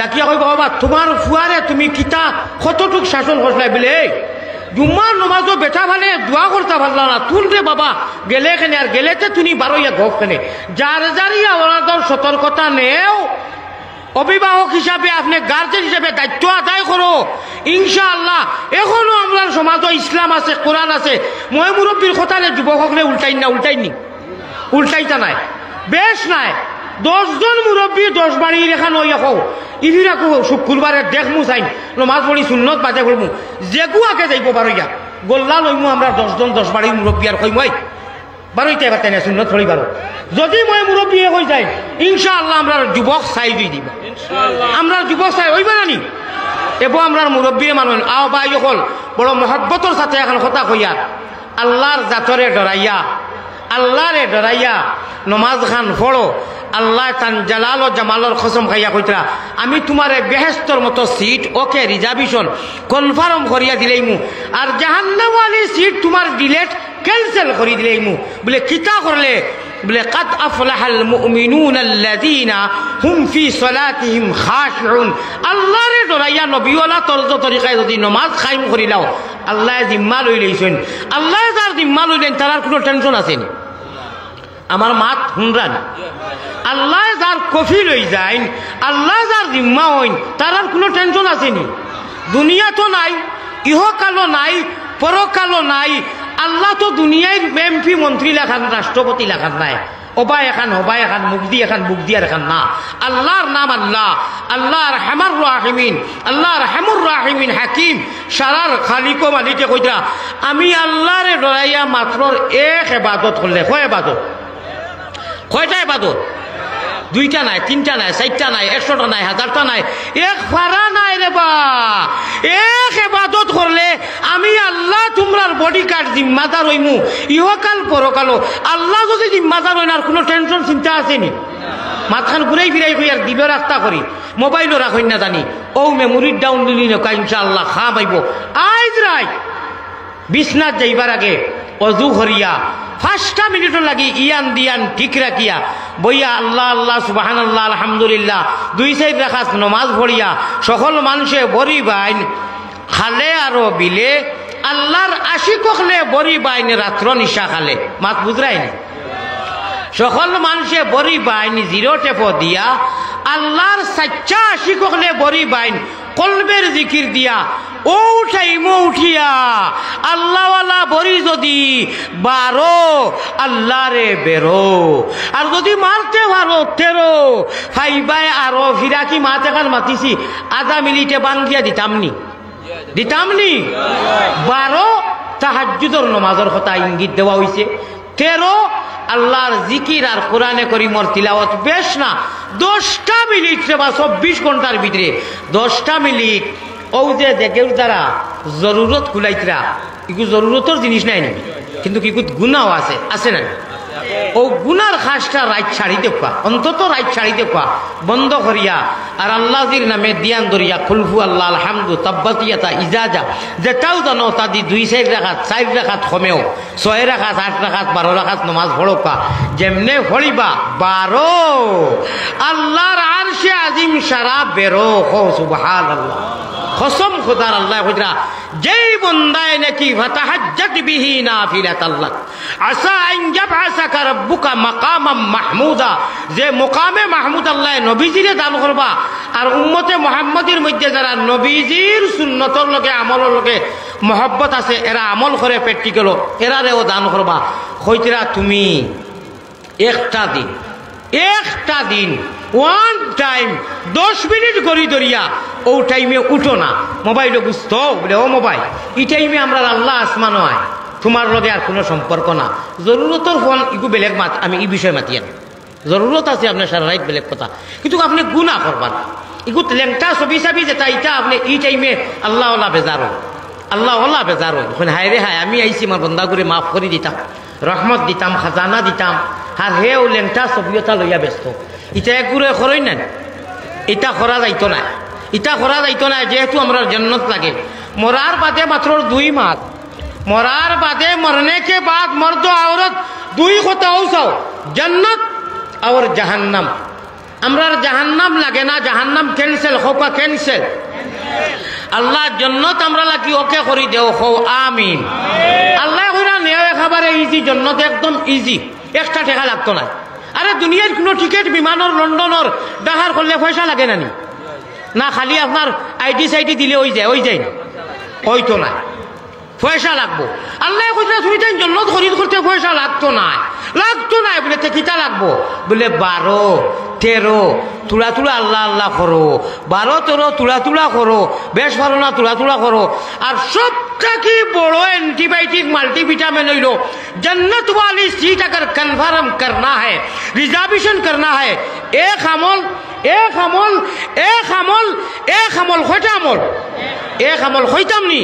ডাকিয়া কইবা বাবা তোমার ফুয়ারে তুমি কিতা কতটুক শাসন করলাই বলে জুম্মার নমাজও বেটা ভালে দোয়া করতে পারলা না তুল রে বাবা গেলে এখানে আর গেলেতে তুমি বারোইয়া গপ কেনে যার যারিয়া ওনাদের সতর্কতা নেও। অভিভাবক হিসাবে আপনি গার্জেন হিসাবে দায়িত্ব আদায় করো ইনশাআল্লাহ। এখনো আমরা সমাজে ইসলাম আছে, কোরআন আছে। মই মুরব্বীর কথা যুবক হকলে উল্টাইতা নাই বেশ নাই 10 জন মুরব্বী 10 বাড়ি রেখা নই এখন ইফিরা শুক্রবারে দেখমু চাই নমাজ পড়ি সুন্নত বাজে করমু যেগু আগে যাইব বারোইয়া গোল্লা লইমু আমরা 10 জন 10 বাড়ির মুরব্বী আর কই মই বারোইতে বাতে না সুন্নত পড়ি বারো যদি মই মুরব্বী হয়ে যাই ইনশাআল্লাহ আমরা যুবক চাই দুই দিব আমরা যুবক চাই হইবে না নি এবং আমরা মুরব্বী মানুষ আও বাই হল বড় মহব্বতর সাথে এখন কথা কইয়া আল্লাহর জাতরে ডরাইয়া নমাজ খান পড়ো। আল্লাহ তান জালাল ও জামালর কসম খাইয়া কইতরা আমি তোমারে বেহেশতর মতো সিট ওকে রিজার্ভেশন কনফার্ম করিয়া দিলেইমু আর জাহান্নামওয়ালি সিট তোমার ডিলেট ক্যান্সেল করি দিলেইমু। বলে কিতা করলে বলে কাদ আফলাহাল মুমিনুন আল্লাযীনা হুম ফি সালাতিহিম খাশিউন। আল্লাহরে ডরাইয়া নবীওয়ালা তরিকায় যদি নমাজ কায়েম করিলাও আল্লাহ জিম্মা লই লইছেন। আল্লাহ যার জিম্মা লইলেন তার কোনো টেনশন আছে নি? আমার মাত হুনরান আল্লাহ যার কফি লই যায় আল্লাহ যার জিম্মা হইন তার আর কোনো টেনশন আছে নি? দুনিয়া তো নাই, ইহকালও নাই, পরকালও নাই। আল্লাহ তো দুনিয়ায় এমপি মন্ত্রী লেখান রাষ্ট্রপতি লেখান নাই অবাই এখান মুগদি এখান বুগদিয়ার এখান না। আল্লাহর নাম আল্লাহ, আল্লাহর হামার রাহিমিন, আল্লাহর হামুর রাহিমিন হাকিম সারার খালিক মালিকে কইতা আমি আল্লাহরে ডরাইয়া মাত্র এক ইবাদত করলে কয় ইবাদত? কয়টা ইবাদত? 2টা নাই, 3টা নাই, 4টা নাই, 100টা নাই, 1000টা নাই, এক ফারা নাই রে বা। এক ইবাদত করলে আমি আল্লাহ তোমরার বডি কার্ড জিম্মাদার হইমু ইহকাল পরকালো। আল্লাহ যদি জিম্মাদার হইন আর কোনো টেনশন চিন্তা আসেনি? মাথান ঘুরাই ফিরাই হই আর দিল রাস্তা করি মোবাইলও রাখই না জানি ও মেমোরির ডাউন দিলি নকা ইনশাআল্লাহ খা পাইব। আইজ রাই বিছনাথ যাইবার আগে অজু করিয়া 5টা মিনিটও লাগি ইয়ান দিয়ান ঠিক রাখিয়া বইয়া আল্লাহ আল্লাহ সুবহানাল্লাহ আলহামদুলিল্লাহ 2-4 রাকাত নমাজ পড়িয়া সকল মানুষে বরি বাইন খালে আরো বিলে আল্লাহর আশিক হলে বরি বাইন রাত্র নিশা খালে মাত বুঝরাইনি সকল মানুষে বরি বাইন 0 টেপো দিয়া আল্লাহর সচ্চা আশিক হলে বরি বাইন কলবের জিকির দিয়া ও উঠাইমো উঠিয়া আল্লাহওয়ালা বরি যদি 12 আল্লাহরে বেরো আর যদি মারতে পারো 13 ফাইবাই আরো ফিরাকি মাত এখন মাতিছি আধা মিনিটে বাঙ্গিয়া দিতামনি 12 তাহাজ্জুদের নমাজের কথা ইঙ্গিত দেওয়া হয়েছে 13 আল্লাহর জিকির আর কোরআনে করিমর তিলাওয়াত বেশ না 10টা মিনিট বা 24 ঘন্টার ভিতরে 10টা মিনিট ও যে দেখেও তারা জরুরত কুলাইতরা এগুলো জরুরতর জিনিস নাই নাকি কিন্তু কি গুনাও আছে না ও গুনার খাসটা রাইট ছাড়ি দেখা, অন্তত রাইট ছাড়ি দেখা বন্ধ করিয়া আর আল্লাহজির নামে দিয়ান ধরিয়া খুলফু আল্লাহ আলহামদু তাব্বাতিয়াতা ইজাজা যেটাও জানো তা দি 2-4 রাকাত 4 রাকাত কমেও 6 রাকাত 8 রাকাত 12 রাকাত নমাজ পড়োকা যেমনে পড়িবা 12 আল্লাহর আরশে আজিম সারা বেরো হো সুবহানাল্লাহ। কসম খোদার আল্লাহ হুজরা যেই বন্দায় নাকি ফাতাহাজ্জাত বিহি নাফিলাতাল্লাহ আসা আন ইয়াবআসাকা রাব্বুকা মাকামাম মাহমুদা, যে মুকামে মাহমুদ আল্লাহ নবীজিরে দান করবা আর উম্মতে মুহাম্মাদের মধ্যে যারা নবীজির সুন্নতর লগে আমলের লগে মহব্বত আছে এরা আমল করে প্র্যাকটিক্যাল এরারেও দান করবা। কইতরা তুমি একটা দিন ওয়ান টাইম 10 মিনিট গড়ি ধরিয়া ও টাইমে উঠো না, মোবাইলও বুঝত বলে ও মোবাইল এই টাইমে আমরা আল্লাহ আসমান হয় তোমার লগে আর কোনো সম্পর্ক না, জরুরতর ফোন ইগু বেলেগ মাত আমি এই বিষয়ে মাতিয়ান জরুরত আছে আপনার সারা রাইট বেলেগ কথা, কিন্তু আপনি গুনাহ করবার ইগু লেংটা ছবি চাবি যেটা ইটা আপনি এই টাইমে আল্লাহ আল্লাহ বেজারো এখন হায় রে হায় আমি আইসি আমার বন্ধা করে মাফ করে দিতাম রহমত দিতাম খাজানা দিতাম আর হে ও লেংটা ছবিটা লইয়া ব্যস্ত ইটা একগুড়ে খরই না, এটা করা যাইতো না যেহেতু আমরা জান্নাত লাগে মরার বাদে মাত্র 2 মাস মরার বাদে মরনে কে বাদ মর্দ औरत 2 কথা চাও জান্নাত আর জাহান্নাম। আমরা জাহান্নাম লাগে না, জাহান্নাম ক্যান্সেল হোকা ক্যান্সেল আল্লাহ জান্নাত আমরা লাগি ওকে করি দেও হো আমিন। আল্লাহ কইরা নেও একেবারে ইজি জান্নাত একদম ইজি, একটা টাকা লাগতো না। আরে দুনিয়ার কোনো টিকিট বিমানের লন্ডনের ডাহার করলে পয়সা লাগে না খালি আপনার আইডি সাইডি দিলে ওই যায় হয়তো না পয়সা লাগবো। আল্লাহ কইরা তুমি তাই জান্নাত খরিদ করতে পয়সা লাগতো না বলে কিটা লাগবো বলে 12-13 তুলা আল্লাহ করো 12-13 তুলা করো বেশ ভালো না তুলা করো। আর সবথেকে বড় অ্যান্টিবায়োটিক মাল্টিভিটামিন হইল जन्नत वाली सीट अगर कन्फर्म करना है रिजर्वेशन करना है एक अमल खैताम नी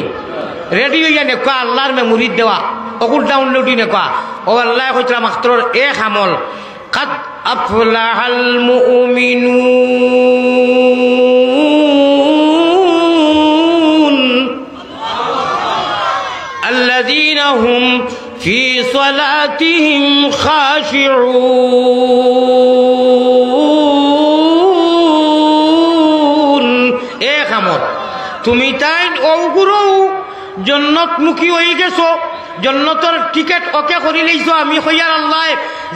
रेडी হইয়া নেকা আল্লাহর মে মুরিদ দেওয়া ওগুল ডাউনলোডই নেকা ও আল্লাহ কইরা মাত্র এক আমল قد أفلح المؤمنون الذين هم في صلاتهم خاشعون এক আমল তুমি তাই ওগুরো জন্নতমুখী হয়ে গেছো জন্নতর টিকেট ওকে করে লইছো আমি কইয়ার আল্লাহ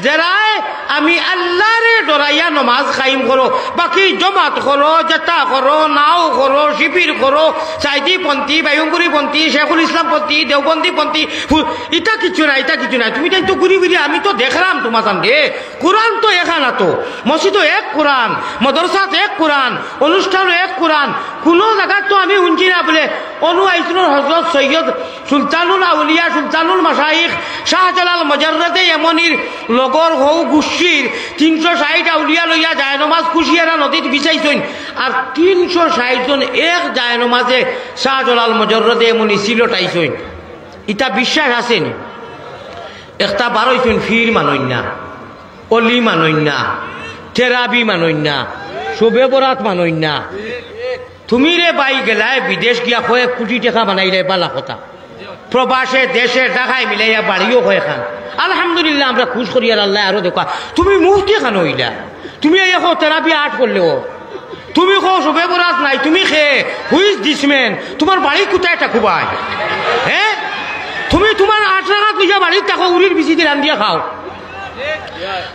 জেরায় আমি আল্লাহরে ডরাইয়া নমাজ কায়েম করো বাকি জমাত করো জেতা করো নাও করো শিবির করো সাইদি পন্থী বাইঙ্গুরি পন্থী শেখুল ইসলাম পন্থী দেওবন্দি পন্থী এটা কিছু নাই তুমি তাই তো ঘুরি আমি তো দেখলাম তোমার সামনে কোরআন তো এখানা তো মসজিদও এক কোরআন মদরসাত এক কোরআন অনুষ্ঠানও এক কোরআন কোনো জায়গা তো আমি শুনছি না বলে অনু আইসুর হজরত সৈয়দ সুলতানুল আউলিয়া সুলতানুল মাশাইখ শাহজালাল মজররতে এমনির লগর হৌ গুষ্টির 360 আউলিয়া লইয়া যায় নমাজ কুশিয়ারা নদীত বিছাইছেন আর 360 জন এক যায় নমাজে শাহজালাল মজররতে এমনি সিলটাইছেন ইটা বিশ্বাস আছেন একটা বারইছেন ফির মানইন না অলি মানইন না থেরাবি মানইন না শোবে বরাত মানইন না তুমি রে বাই গেলায় বিদেশ গিয়া কয়েক কোটি টাকা বানাইলে বালা কথা প্রবাসে দেশে ঢাকায় মিলাইয়া বাড়িও হয়ে খান আলহামদুলিল্লাহ আমরা খুশ করি আল্লাহ আরো দেখা তুমি মুফতি খান হইলা তুমি এখন থেরাপি আর্ট করলেও তুমি কো শোবে বরাত নাই তুমি খেয়ে হুইজ দিসমেন তোমার বাড়ি কোথায় এটা খুবাই হ্যাঁ তুমি তোমার 8 টাকা তুইয়া বাড়ির টাকা উড়ির বিচিতে রান্ধিয়া খাও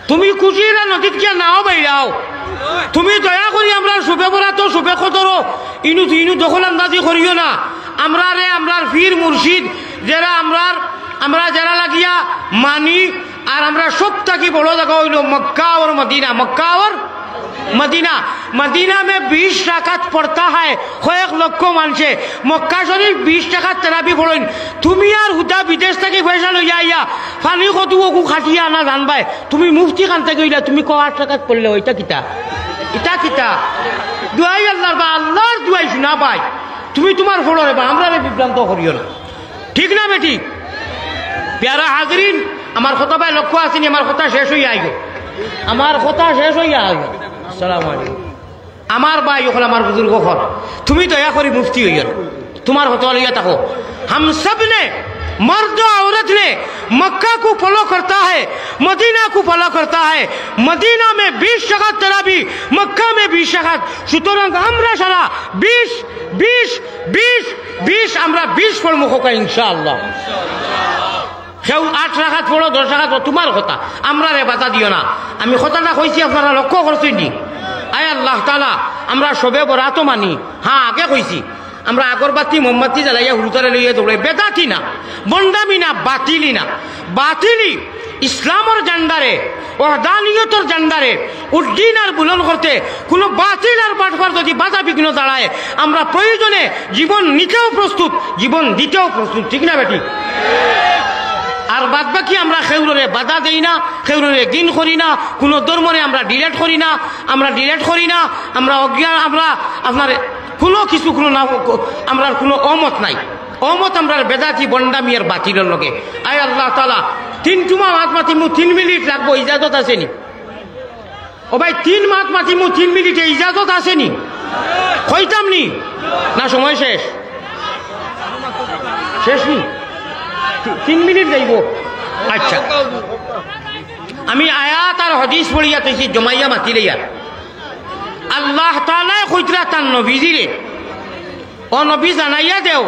তুমি কুচিরা নদীত গিয়া নাও বাইরাও তুমি দয়া করি আমরা শোবে বরাত শোবে কদরো ইনু দখল আন্দাজি করিও না আমরার পীর মুর্শিদ যারা আমরা যারা লাগিয়া মানি আর আমরা সব থাকি বড় জায়গা হইল মক্কা और मदीना में 20 रकात पढ़ता है कয়েক লক্ষ মানুষে মক্কা শরীফ 20 টাকা তেরাবি পড়েন তুমি আর হুদা বিদেশ থেকে পয়সা লইয়া আইয়া পানি কত ওকু খাটিয়া না জানবাই তুমি মুফতি খান থেকে গইলা তুমি 8 টাকা পড়লে ওইটা কিতা দুয়াই আল্লাহর দুয়াই শোনা পাই তুমি তোমার ফোড়ে বা আমরা বিভ্রান্ত করিও না ঠিক না বেটি প্যারা হাজরিন আমার কথা ভাই লক্ষ্য আসেনি, আমার কথা শেষ হইয়া আইব, আমার কথা শেষ হইয়া আইব। আসসালামু আলাইকুম। আমার ভাই হল, আমার বুজুর্গ হল, তুমি দয়া করি মুফতি হইয়া তোমার হতো লইয়া থাকো। हम सब ने मर्द औरत ने मक्का को फॉलो करता है, मदीना को फॉलो करता है। मदीना में 20 शगत तराबी, मक्का में 20 शगत। সুতরাং আমরা সারা 20 20 20 20 আমরা 20 পড়বো খোকা ইনশাআল্লাহ। কেউ 8 রাকাত পড়ো, 10 রাকাত পড়ো, তোমার কথা, আমরা রে বাধা দিও না। আমি কথাটা কইছি, আপনারা লক্ষ্য করছেন নি? আয় আল্লাহ তাআলা, আমরা সবে বরাত মানি। হ্যাঁ, আগে কইছি আমরা আগরবাতি মোমবাতি জ্বালাইয়া হুরুতারে লইয়া দৌড়ে, বেদাতি না, বন্ডামি না, বাতিলি না। বাতিলি ইসলামের জান্ডারে, ওহদানিয়তের জান্ডারে উদ্দিন আর বুলন করতে কোনো বাতিল আর বাটফার যদি বাধা বিঘ্ন দাঁড়ায়, আমরা প্রয়োজনে জীবন নিতেও প্রস্তুত, জীবন দিতেও প্রস্তুত, ঠিক না বেটি? আর বাদ বাকি আমরা খেউরে বাধা দেই না, খেউরে গিন করি না, কোনো ধর্মরে আমরা ডিলেট করি না, আমরা অজ্ঞান, আমরা আপনার কোনো কিছু কোনো না, আমরা কোনো অমত নাই। অমত আমরা বেদাতি বন্ডামি আর বাতিলের লগে। আয় আল্লাহ তাআলা, 3 টুমা মাত মাতিমু 3 মিনিট লাগবো, ইজাজত আসেনি? ও ভাই 3 মাত মাতিমু 3 মিনিটে ইজাজত আসেনি? কইতাম নি না? সময় শেষ, শেষ নি? 3 মিনিট যাইব। আচ্ছা, আমি আয়াত আর হাদিস পড়িয়া তৈছি জমাইয়া মাতিলে ইয়ার। আল্লাহ তাআলা কইতরা তার নবীজিরে, ও নবী জানাইয়া দেও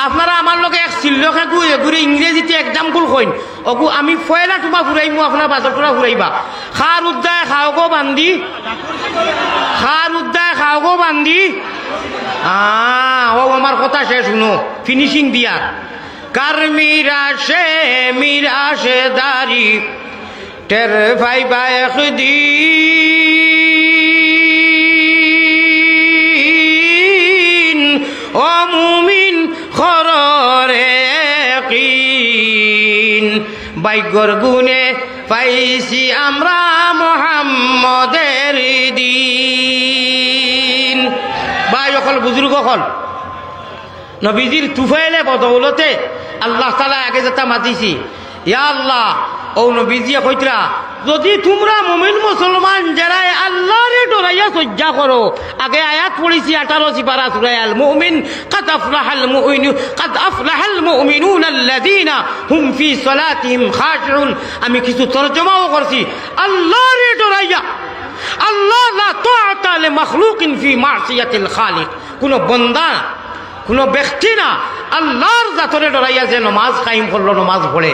আপনারা আমার লগে এক সিল্লকে ঘুরে ইংরেজিতে এক্সাম্পল কইন, ওগু আমি ফয়লা টুমা ফুরাইমু, আপনার বাজার টুরা ফুরাইবা। খার উদ্দায় খাও গো বান্দি, খার উদ্দায় খাও গো বান্দি। ও আমার কথা শেষ শুনো, ফিনিশিং দিয়ার। কার মিরাশে দারি টের ভাইবা একদিন, ও মুমিন খররে কিন, বাইগর গুনে পাইছি আমরা মুহাম্মদের দিন। ভাই অকল বুজুর্গ হল, নবীজির তুফাইলে বদৌলতে আল্লাহ তাআলা আগে যেটা মাতিছি, ইয়া আল্লাহ, ও নবীজিয়া কইতরা যদি তোমরা মুমিন মুসলমান যারা আল্লাহরে ডরাইয়া সজ্জা করো। আগে আয়াত পড়েছি 18 সিপারা সূরা আল মুমিন, কাদ আফলাহাল মুমিনুন আল্লাযীনা হুম ফি সালাতিহিম খাশিউন। আমি কিছু তরজমাও করছি, আল্লাহরে ডরাইয়া। আল্লাহ লা তাআতা লি মাখলুকিন ফি মাসিয়াতিল খালিক। কোন বান্দা, কোনো ব্যক্তি না আল্লাহর জাতরে ডরাইয়া যে নমাজ কায়েম করলো, নমাজ পড়ে,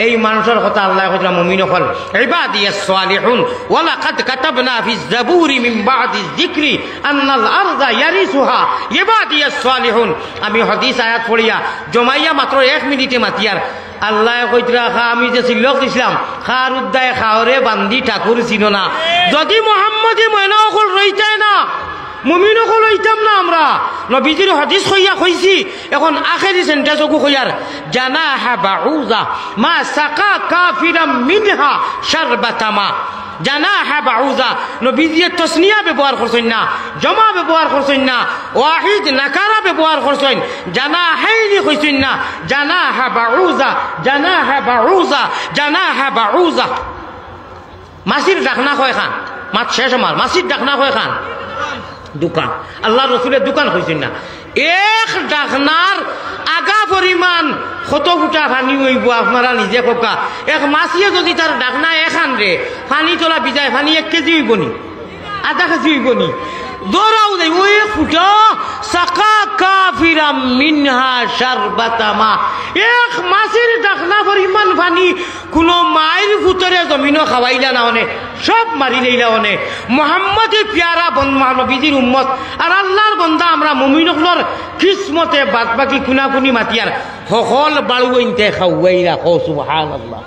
এই মানুষের কথা আল্লাহ কইরা মুমিন হল ইবাদিয়াস সালিহুন ওয়া লাকাদ কাতাবনা ফিজ জাবুরি মিন বাদিজ যিকরি আন্নাল আরযা ইয়ারিসুহা ইবাদিয়াস সালিহুন। আমি হাদিস আয়াত পড়িয়া জমাইয়া মাত্র 1 মিনিটে মাতিয়ার। আল্লাহ কইতরা আমি যে সিল্লক দিছিলাম, খার উদ্দায় খাওরে বান্দি ঠাকুর চিনো না। যদি মুহাম্মদি ময়না হল রইতায় না, মুমিন হল হইতাম না আমরা। নবীজির হাদিস কইয়া কইছি, এখন আখেরি সেন্টেন্সকু কইয়ার, জানাহা বাউজা মা সাকা কাফিরাম মিনহা শারবাতামা। জানাহা বাউজা, নবীজির তসনিয়া ব্যবহার করছেন না, জমা ব্যবহার করছেন না, ওয়াহিদ নাকারা ব্যবহার করছেন, জানাহাইনি কইছেন না, জানাহা বাউজা, জানাহা বাউজা, জানাহা বাউজা। মাসির ডাকনা কয় খান, মাত শেষ আমার, মাসির ডাকনা কয় খান দোকান। আল্লাহ রসুলের দোকান হয়েছেন না। এক ডাকনার আগা পরিমাণ কত ফুটা পানি হইব আপনারা নিজে কোকা। এক মাছিয়ে যদি তার ডাকনা এখান রে পানি তোলা বিজায়, পানি 1 কেজি হইব নি, আধা কেজি হইব নি, দৌড়াও যাই ওই ফুটা সাকা কাফিরাম মিনহা শারবাতামা। এক মাছের ডাকনা পরিমাণ পানি কোন মায়ের ফুটরে জমিনও খাওয়াইলা না, অনে সব মারি লইলা। অনে মোহাম্মদের প্যারা নবীজির উম্মত আর আল্লাহর বন্দা আমরা মুমিনগুলোর কিসমতে বাদ বাকি কুনাকুনি মাতিয়ার সকল বাড়ু ইনতে খাওয়াইলা। সুবহানাল্লাহ।